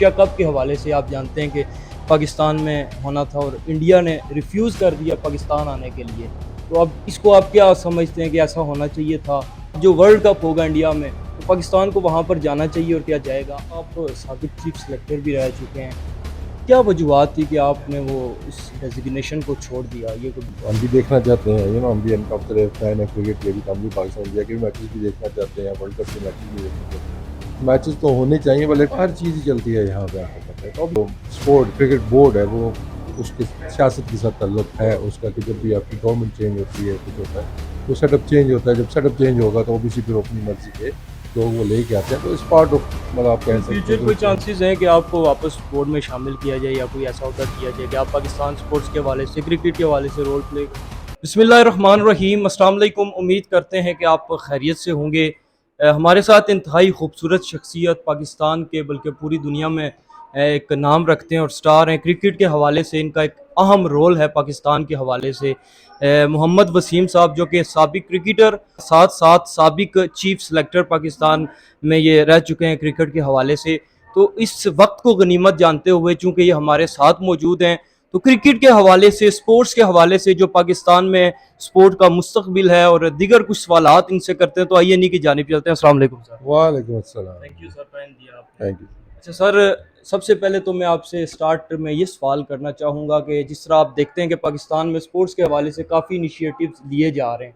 Asia cup के हवाले से आप जानते हैं कि पाकिस्तान में होना था और इंडिया ने रिफ्यूज़ कर दिया पाकिस्तान आने के लिए। तो अब इसको आप क्या समझते हैं कि ऐसा होना चाहिए था? जो वर्ल्ड कप होगा इंडिया में, तो पाकिस्तान को वहाँ पर जाना चाहिए और क्या जाएगा? आप साबिक चीफ सेलेक्टर भी रह चुके हैं। क्या वजूहत थी कि आपने वो उस डेज़िग्नेशन को छोड़ दिया? ये कोई हम भी देखना चाहते हैं, हम भी अनकम्फर्टेबल फैन है क्रिकेट के भी, तो हम भी पाकिस्तान इंडिया के मैचेस भी देखना चाहते हैं, वर्ल्ड कप के मैचेस भी देखना चाहते हैं। मैचेस तो होने चाहिए, बल्कि हर चीज़ ही चलती है यहाँ पे, आपको पता है। तो अब स्पोर्ट क्रिकेट बोर्ड है, वो उसके सियासत के साथ ताल्लुक है उसका, कि जब भी आपकी गवर्नमेंट चेंज होती है, कुछ होता है तो सेटअप चेंज होता है। जब सेटअप चेंज होगा तो ओबीसी फिर अपनी मर्जी के लोग वो लेके आते हैं, तो इस पार्ट ऑफ, मतलब आप कह इन सकते फ्यूचर हैं कोई कि चांसेस हैं कि आपको वापस बोर्ड में शामिल किया जाए या कोई ऐसा अहदा किया जाए कि आप पाकिस्तान स्पोर्ट्स के हवाले से, क्रिकेट के हवाले से रोल प्ले करें? बिस्मिल्लाहिर्रहमानिर्रहीम, अस्सलाम वालेकुम। उम्मीद करते हैं कि आप खैरियत से होंगे। हमारे साथ इंतहाई खूबसूरत शख्सियत पाकिस्तान के बल्कि पूरी दुनिया में एक नाम रखते हैं और स्टार हैं। क्रिकेट के हवाले से इनका एक अहम रोल है पाकिस्तान के हवाले से। मोहम्मद वसीम साहब जो कि साबिक क्रिकेटर, साथ साथ साबिक चीफ सेलेक्टर पाकिस्तान में ये रह चुके हैं क्रिकेट के हवाले से। तो इस वक्त को गनीमत जानते हुए चूँकि ये हमारे साथ मौजूद हैं, तो क्रिकेट के हवाले से, स्पोर्ट्स के हवाले से, जो पाकिस्तान में स्पोर्ट का मुस्तकबिल है और दीगर कुछ सवालात इनसे करते हैं। तो आइए इन्हीं की जानिब चलते हैं। अस्सलाम वालेकुम सर। वालेकुम अस्सलाम। थैंक यू सर, टाइम दिया आपने। Thank you. अच्छा सर, सबसे पहले तो मैं आपसे स्टार्ट में ये सवाल करना चाहूँगा कि जिस तरह आप देखते हैं कि पाकिस्तान में स्पोर्ट्स के हवाले से काफ़ी इनिशिएटिव्स लिए जा रहे हैं,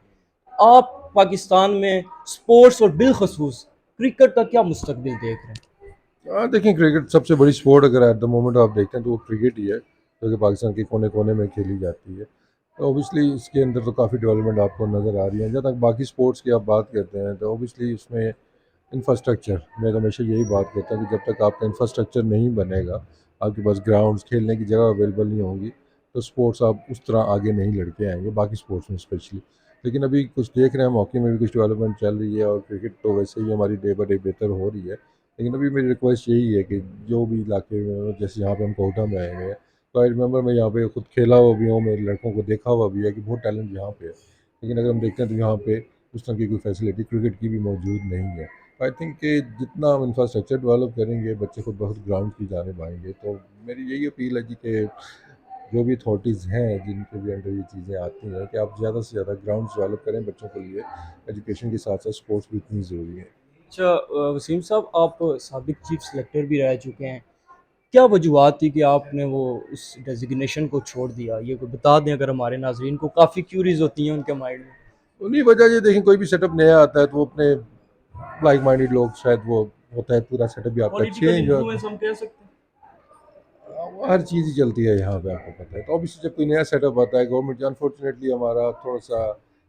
आप पाकिस्तान में स्पोर्ट्स और बिलखसूस क्रिकेट का क्या मुस्तकबिल देख रहे हैं? हाँ, देखें, क्रिकेट सबसे बड़ी स्पोर्ट अगर एट द मोमेंट आप देखते हैं तो वो क्रिकेट ही है, जो कि पाकिस्तान के कोने कोने में खेली जाती है। तो ओबियसली इसके अंदर तो काफ़ी डेवलपमेंट आपको नज़र आ रही है। जहाँ तक बाकी स्पोर्ट्स की आप बात करते हैं, तो ओबियसली उसमें इंफ्रास्ट्रक्चर, मैं तो हमेशा यही बात करता हूँ कि जब तक आपका इंफ्रास्ट्रक्चर नहीं बनेगा, आपके पास ग्राउंड्स, खेलने की जगह अवेलेबल नहीं होंगी, तो स्पोर्ट्स आप उस तरह आगे नहीं लड़के आएंगे, बाकी स्पोर्ट्स में स्पेशली। लेकिन अभी कुछ देख रहे हैं, हॉकी में भी कुछ डेवलपमेंट चल रही है, और क्रिकेट तो वैसे ही हमारी डे बाई डे बेहतर हो रही है। लेकिन अभी मेरी रिक्वेस्ट यही है कि जो भी इलाके में, जैसे यहाँ पे हम कोटा में आए हुए हैं, तो आई रिमेंबर मैं यहाँ पे खुद खेला हुआ भी हूँ, मेरे लड़कों को देखा हुआ भी है कि बहुत टैलेंट यहाँ पे है। लेकिन अगर हम देखते हैं तो यहाँ पे उस तरह की कोई फैसिलिटी क्रिकेट की भी मौजूद नहीं है। आई थिंक कि जितना हम इंफ्रास्ट्रक्चर डेवलप करेंगे, बच्चे खुद बहुत ग्राउंड की जानिब आएंगे। तो मेरी यही अपील है जी कि जो भी अथॉरिटीज़ हैं जिनके भी अंडर ये चीज़ें आती हैं, कि आप ज़्यादा से ज़्यादा ग्राउंड्स डेवलप करें बच्चों के लिए। एजुकेशन के साथ साथ स्पोर्ट्स भी इतनी ज़रूरी है। अच्छा, वसीम साहब, आप साबिक चीफ सेलेक्टर भी रह चुके हैं। क्या वजूहत थी कि आपने वो उस डेज़िग्नेशन को छोड़ दिया? ये कोई बता दें अगर हमारे नाज़रीन को, काफ़ी क्यूरीज़ होती हैं उनके माइंड में। उन्हीं वजह से देखें, कोई भी सेटअप नया आता है तो वो अपने लाइक माइंडेड लोग, शायद वो होता है, पूरा सेटअप भी आपका पॉलिटिकल चेंज होता इन्फ्लुएंस है। हम कह सकते हैं? हर चीज़ ही चलती है यहाँ पे, आपको पता है। तो ऑब्वियसली जब कोई नया सेटअप आता है गवर्नमेंट, अनफॉर्चुनेटली हमारा थोड़ा सा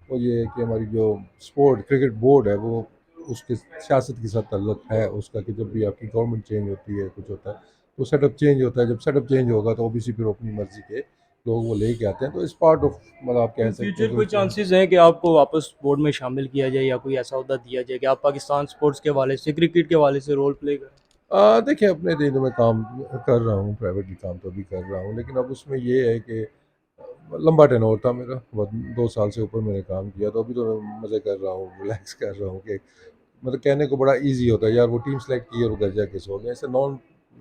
वो ये है कि हमारी जो स्पोर्ट क्रिकेट बोर्ड है, वो उसके सियासत के साथ ताल्लुक है उसका, कि जब भी आपकी गवर्नमेंट चेंज होती है, कुछ होता है तो सेटअप चेंज होता है। जब सेटअप चेंज होगा तो ओबीसी फिर अपनी मर्जी के लोग वो लेके आते हैं, तो इस पार्ट ऑफ, मतलब आप कह इन सकते हैं फ्यूचर कि कोई उसमें चांसेस हैं कि आपको वापस बोर्ड में शामिल किया जाए या कोई ऐसा अहदा दिया जाए कि आप पाकिस्तान स्पोर्ट्स के हवाले से, क्रिकेट के हवाले से रोल प्ले करें? देखिए, अपने दिनों में काम कर रहा हूँ, प्राइवेटली काम तो अभी कर रहा हूँ, लेकिन अब उसमें ये है कि लंबा टेन्योर था मेरा, बहुत 2 साल से ऊपर मैंने काम किया, तो अभी तो मैं मज़े कर रहा हूँ, रिलैक्स कर रहा हूँ कि मतलब कहने को बड़ा ईज़ी होता है यार, वो टीम सेलेक्ट की और वो घर जाके सो गए। ऐसे नॉन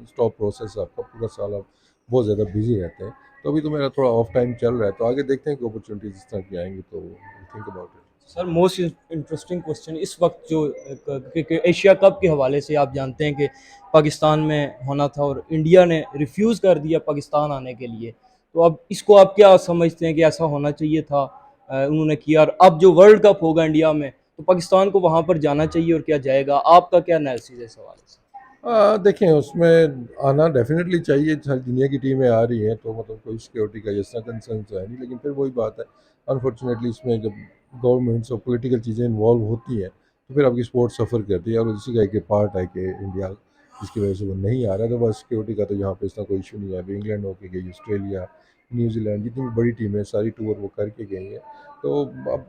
स्टॉप प्रोसेस है आपका, पूरा साल आप बहुत ज़्यादा बिज़ी रहते हैं। तो अभी तो मेरा थोड़ा ऑफ टाइम चल रहा है, तो आगे देखते हैं कि अपॉर्चुनिटीज़ इस तरह की आएँगी तो think about it. Sir, most interesting question इस वक्त जो क्रिकेट एशिया कप के हवाले से, आप जानते हैं कि पाकिस्तान में होना था और इंडिया ने रिफ्यूज़ कर दिया पाकिस्तान आने के लिए। तो अब इसको आप क्या समझते हैं कि ऐसा होना चाहिए था? उन्होंने किया और अब जो वर्ल्ड कप होगा इंडिया में, तो पाकिस्तान को वहाँ पर जाना चाहिए और क्या जाएगा? आपका क्या एनालिसिस है इस हवाले से? देखें, उसमें आना डेफ़िनेटली चाहिए, सारी दुनिया की टीमें आ रही हैं, तो मतलब कोई सिक्योरिटी का जैसा कंसर्न तो है नहीं। लेकिन फिर वही बात है, अनफॉर्चुनेटली इसमें जब गवर्नमेंट्स और पॉलिटिकल चीज़ें इन्वॉल्व होती हैं, तो फिर आपकी स्पोर्ट सफ़र करती है, और उसी का एक पार्ट है कि इंडिया जिसकी वजह से वो नहीं आ रहा है। तो बस सिक्योरिटी का तो यहाँ पे इतना कोई इशू नहीं है। अभी इंग्लैंड होके गई, ऑस्ट्रेलिया, न्यूज़ीलैंड, जितनी भी बड़ी टीमें सारी टूर वो करके गई हैं। तो अब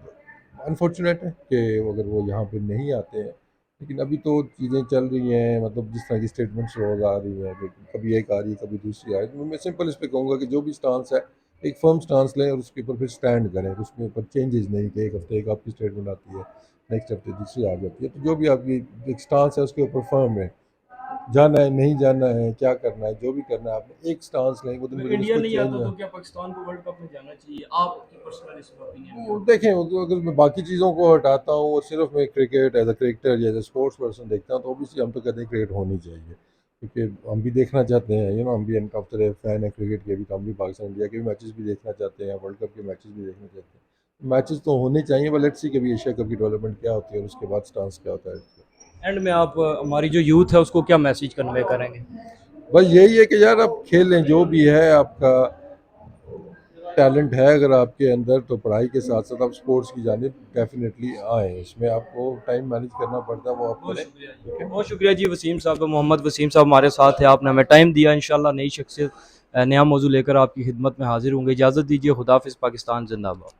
अनफॉर्चुनेट है कि अगर वो यहाँ पे नहीं आते हैं। लेकिन अभी तो चीज़ें चल रही हैं, मतलब जिस तरह की स्टेटमेंट्स रोज़ आ रही हैं, कि कभी एक आ रही है, कभी दूसरी आ रही है, तो मैं सिंपल इस पे कहूँगा कि जो भी स्टांस है, एक फर्म स्टांस लें और उसके ऊपर फिर स्टैंड करें। उसके ऊपर चेंजेस नहीं, कि एक हफ्ते एक आपकी स्टेटमेंट आती है, नेक्स्ट हफ्ते दूसरी आ जाती है। तो जो भी आपकी एक स्टांस है उसके ऊपर फर्म है। जाना है नहीं जाना है, क्या करना है, जो भी करना है आपने एक स्टांस लें, वो दिन अगर में इंडिया उसको नहीं चेंज आता है। तो क्या पाकिस्तान को वर्ल्ड कप में जाना चाहिए? आपकी पर्सनल इसमें ओपिनियन क्या? देखें अगर मैं बाकी चीज़ों को हटाता हूँ और सिर्फ मैं क्रिकेट एज अ क्रिकेटर या एज अ स्पोर्ट्स पर्सन देखता हूँ, तो ऑब्वियसली हम तो कहते हैं क्रिकेट होनी चाहिए, क्योंकि हम भी देखना चाहते हैं, हम भी अनकफ्टर फैन है क्रिकेट के भी, तो हम भी पाकिस्तान इंडिया के भी मैचेस भी देखना चाहते हैं, वर्ल्ड कप के मैचेस भी देखना चाहते हैं। मैचेस तो होने चाहिए, बट लेट्स सी कभी एशिया कप की डेवलपमेंट क्या होती है और उसके बाद स्टांस क्या होता है। एंड में आप हमारी जो यूथ है उसको क्या मैसेज कन्वे करेंगे? बस यही है कि यार आप खेलें, जो भी है आपका टैलेंट है अगर आपके अंदर, तो पढ़ाई के साथ साथ आप स्पोर्ट्स की जानिब डेफिनेटली आएँ, इसमें आपको टाइम मैनेज करना पड़ता है, वो आप बहुत करें, शुक्रिया ठीक जी, है। बहुत शुक्रिया जी। वसीम साहब, मोहम्मद वसीम साहब हमारे साथ है, आपने हमें टाइम दिया। इंशाल्लाह नई शख्सियत नया मौजू लेकर आपकी खिदमत में हाजिर होंगे। इजाज़त दीजिए, खुदाफिज़, पाकिस्तान जिंदाबाद।